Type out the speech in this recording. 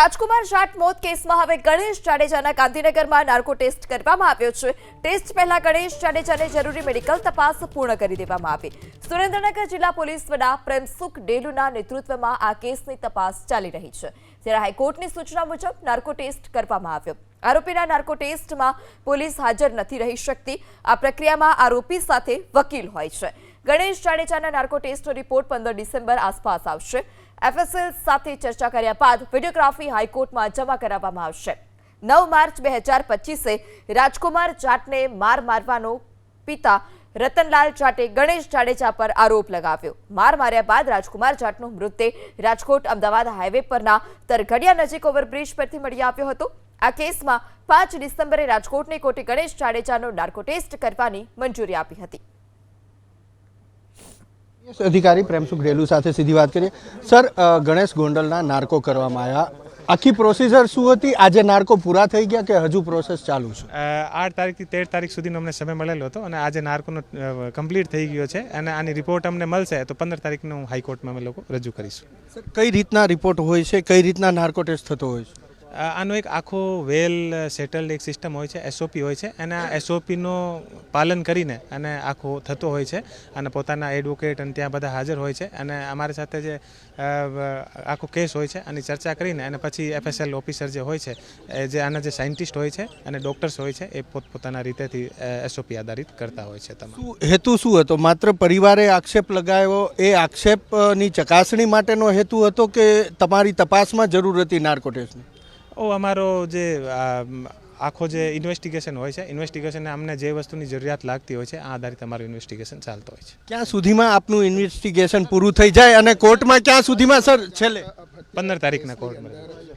રાજકુમાર જાટ મોત કેસમાં હવે ગણેશ જાડેજાના ગાંધીનગરમાં નાર્કો ટેસ્ટ કરવામાં આવ્યો છે। ટેસ્ટ પહેલા ગણેશ જાડેજાને જરૂરી મેડિકલ તપાસ પૂર્ણ કરી દેવામાં આવી। સુરેન્દ્રનગર જિલ્લા પોલીસ વડા પ્રેમસુખ ડેલુના નેતૃત્વમાં આ કેસની તપાસ ચાલી રહી છે, ત્યારે હાઈકોર્ટની સૂચના મુજબ નાર્કો ટેસ્ટ કરવામાં આવ્યો। આરોપીના નાર્કો ટેસ્ટમાં પોલીસ હાજર નથી રહી શકતી। આ પ્રક્રિયામાં આરોપી સાથે વકીલ હોય છે। ગણેશ જાડેજાના નાર્કો ટેસ્ટનો રિપોર્ટ 15 ડિસેમ્બર આસપાસ આવશે। એફએસએલ સાથે ચર્ચા કર્યા બાદ વિડીયોગ્રાફી હાઈકોર્ટમાં જમા કરાવવામાં આવશે। 9 માર્ચ 2025 રાજકુમાર જાટને માર મારવાનો પિતા રતનલાલ જાટે ગણેશ જાડેજા પર આરોપ લગાવ્યો। માર માર્યા બાદ રાજકુમાર જાટનો મૃતદેહ રાજકોટ અમદાવાદ હાઈવે પરના તરઘડિયા નજીક ઓવરબ્રિજ પરથી મળી આવ્યો હતો। આ કેસમાં 5 ડિસેમ્બરે રાજકોટની કોર્ટે ગણેશ જાડેજાનો નાર્કો ટેસ્ટ કરવાની મંજૂરી આપી હતી। अधिकारी प्रेमसुख डेलू साथे सीधी बात करिए। सर, गणेश गोंडलना नार्को करवामां आव्या, आखी प्रोसीजर शुं हती? आजे नार्को पूरा थई गया के हजू प्रोसेस चालू छे? 8 तारीख થી 13 તારીખ સુધીનો અમને સમય મળેલો હતો અને આજે નાર્કોનો કમ્પ્લીટ થઈ ગયો છે અને આની રિપોર્ટ અમને મળશે તો 15 તારીખનું હાઈકોર્ટમાં અમે લોકો રજૂ કરીશું। સર, કઈ રીતના રિપોર્ટ હોય છે, કઈ રીતના નાર્કો ટેસ્ટ થતો હોય છે? આનો એક આખો વેલ સેટલડ એક સિસ્ટમ હોય છે, એસઓપી હોય છે અને આ એસઓપીનો પાલન કરીને અને આખો થતો હોય છે અને પોતાના એડવોકેટ અને ત્યાં બધા હાજર હોય છે અને અમારી સાથે જે આખો કેસ હોય છે આની ચર્ચા કરીને અને પછી એફએસએલ ઓફિસર જે હોય છે જે આના જે સાયન્ટિસ્ટ હોય છે અને ડૉક્ટર્સ હોય છે એ પોતપોતાના રીતેથી એસઓપી આધારિત કરતા હોય છે। તમામ હેતુ શું હતો? માત્ર પરિવારે આક્ષેપ લગાવ્યો, એ આક્ષેપની ચકાસણી માટેનો હેતુ હતો કે તમારી તપાસમાં જરૂર હતી નાર્કો ટેસ્ટની? અમારો જે આખો જે ઇન્વેસ્ટિગેશન હોય છે, ઇન્વેસ્ટિગેશનને અમને જે વસ્તુની જરૂરિયાત લાગતી હોય છે આ આધારિત અમારું ઇન્વેસ્ટિગેશન ચાલતો હોય છે। ક્યાં સુધીમાં આપનું ઇન્વેસ્ટિગેશન પૂરું થઈ જાય અને કોર્ટમાં ક્યાં સુધીમાં સર છેલ્લે? 15 તારીખના કોર્ટમાં।